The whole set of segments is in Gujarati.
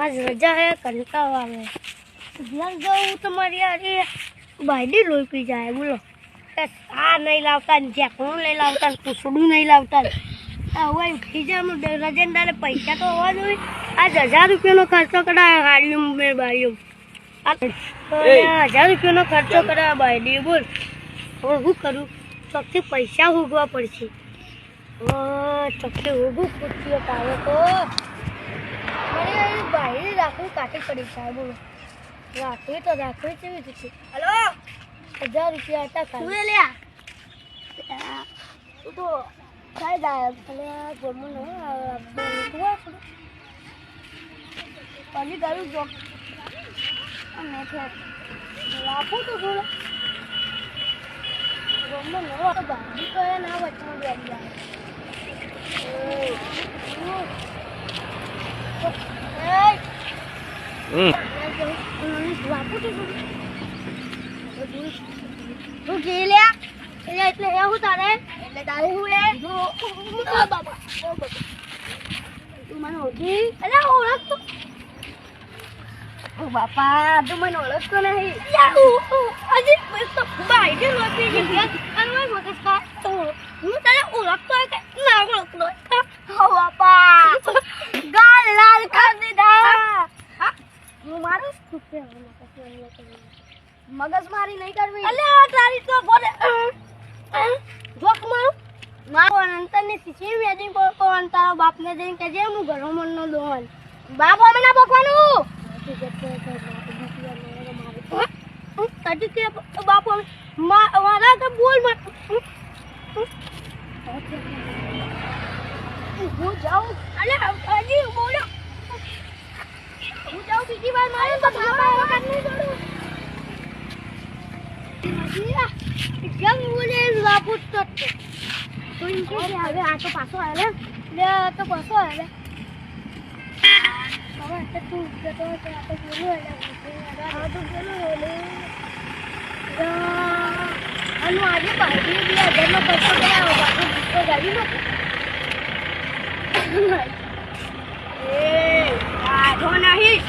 आज रजा है कंटाळो આવે ઘર જાઉં તમારી યાર બાયડી લોહી પી જાય બોલો આ નહીં લાવતા ને જેકણું નહીં લાવતા ને પૂછડું નહીં લાવતા હવે ખીજાનું રજનદારે પૈસા તો હોવા જોઈએ આજ 1000 રૂપિયાનો ખર્ચો કરાયો ગાડીઓ મેં બારીઓ 1000 રૂપિયાનો ખર્ચો કરાયો બાયડી બોલ હવે શું કરું ચોકથી પૈસા ઉગવા પડશે ચોકથી ઉગવું પૂછીએ તારે તો મને બાયડી રાખવું કાઢી પડી સાહેબ બોલો રાખવી તો રાખવી કેવી રીતે હલો 1000 રૂપિયા હતા શું લ્યા તું તો થાય જાય ભલે ગમું પાલી ગાડું જો મેં રાખું તો થોડો ગમું ન બાંધી તો ના વચમાં બેસી જાય તું જી લ્યા એટલે એવું તારે એટલે તારે હું એ બાબા તું મને ઓળખી અરે ઓળખતો ઓ બાપા તું મને ઓળખતો નહીં હજી બાયડી લોટી ગઈ અને મગજ કા હું તને ઓળખતો કે ના ઓળખતો ઓ બાપા ગાલ લાલ કર દીધા હું મારું મગજ મારી નહીં કરવી અલ્યા તારી તો બોલે જોક મારો અંતરની શીશી વેડિંગ કોણ તારા બાપને જઈને કહેજે હું ઘરો મનનો દોન બાપ અમે ના બકવાનું તાજી કે બાપ મારા તો બોલ મત હું જાઉં અલ્યા હજી બોલો હું જાઉં બીજી વાર મારે તો બાપા વખત નહીં દોડું જમ બોલે લાપુટ તો ઇનકે હવે આ તો પાછો આવે લે તો પાછો આવે હવે તું તો આપણે બોલું એટલે તો બોલું અનુ આજે પાર્ટી 2000 નો ખર્ચો કરાવો બાપુ તો ગાડી નો એ આ ધો નહીં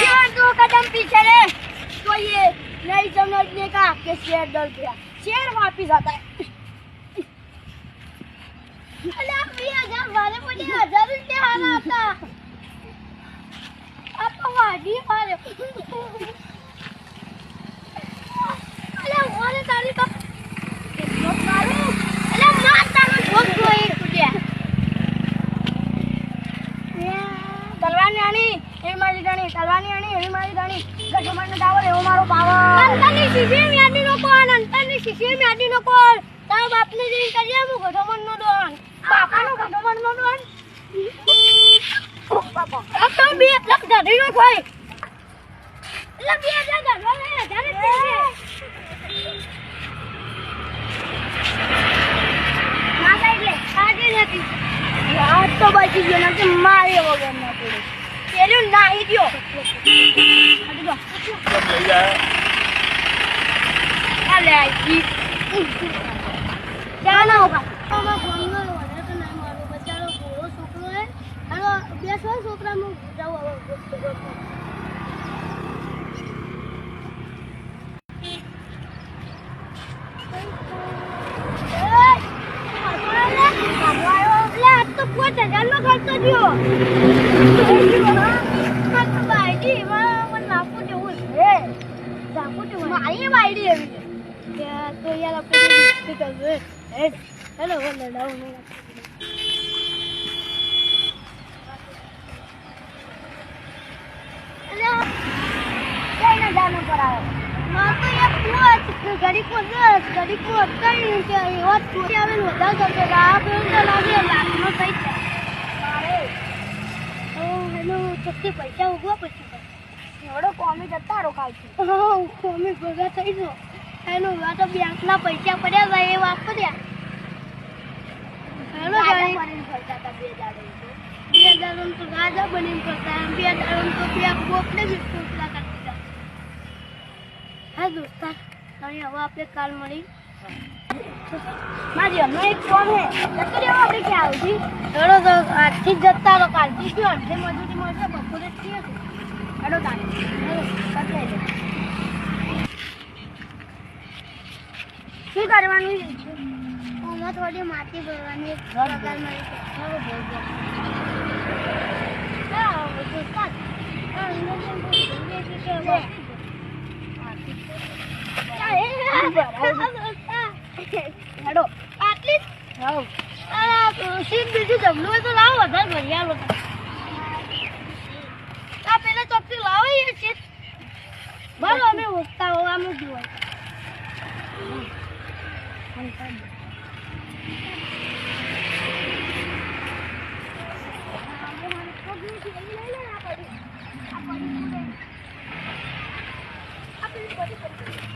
क्यों दो कदम पीछे ले तो ये नहीं समझने का कि शेर डर गया शेर वापिस आता है अल्लाह 2000 वाले मुझे 1000 रुपये आना था आपको वादी वाले अल्लाह वाले ताली का मारो अल्लाह मार तालो ठोक दो एक तुझे तलवार आनी એ મારી ગાણી તલવાની આણી એવી મારી ગાણી ગજમાન દાવર એવો મારો પાવર અંતરની શીશી યાદી નો કોણ અંતરની શીશી યાદી નો કોણ તારા બાપને જઈને કરિયા હું ગજમાન નો દોન બાપાનો ગજમાન નો દોન બાપા આ તો બે લખ દાડી નો કોઈ એટલે 2000 દાડવા લે 1000 છે ના સાઈડ લે આગે નથી યાર તો બાજી ગયો ના કે મારે વગર ના પડે तेरे नहीं दियो अरे आई क्या ना होगा मैं फोन में वाला तो नहीं मारो बेचारा गोरो छोकरो है हेलो बेसो छोकरा में जाओ तो कुछ हजार નો ખર્ચો થયો બાયડી મને નાખું જેવું છે નાખું જેવું મારી બાયડી એવી છે તો યાર આપણે કરવું હેલો બોલે લાવ નહીં હેલો કઈ ના જાનો પર આવ્યો માર તો એક પૂછ ઘડી કો કઈ કે એવો છોટી આવેલો વધાર કરતો આ પેલો તો લાગે લાખનો થઈ છે મારે ઓ હેલો ચોખ્ખી પૈસા ઉગવા પછી એવડો કોમી જતા રોકાય છે હા કોમી ભેગા થઈ જો એનો આ તો બેંકના પૈસા પડ્યા હતા એ વાપર્યા હેલો ગાડી બનીને ફરતા હતા 2000 તો રાજા બનીને ફરતા 2000 તો બે ગોપને ગિફ્ટ કરતા હા દોસ્તા હવે આપણે કાલ મળી મારી હમણાં એક ફોન હે જતો રહેવો આપણે ક્યાં આવતી હેડો તો આજથી જ જતા તો કાલથી શું અડધે મજૂરી મળશે બપોરે જ થઈએ હેડો તારે પતાવી દે શું કરવાનું આમાં થોડી માટી ભરવાની એક પ્રકાર મળી છે હેડો આટલી સીટ બીજું જમલું હોય તો લાવો વધારે ભરી આલો આ પેલા ચોકથી લાવો એ સીટ બરો અમે ઓછતા હો આમ જ હોય આ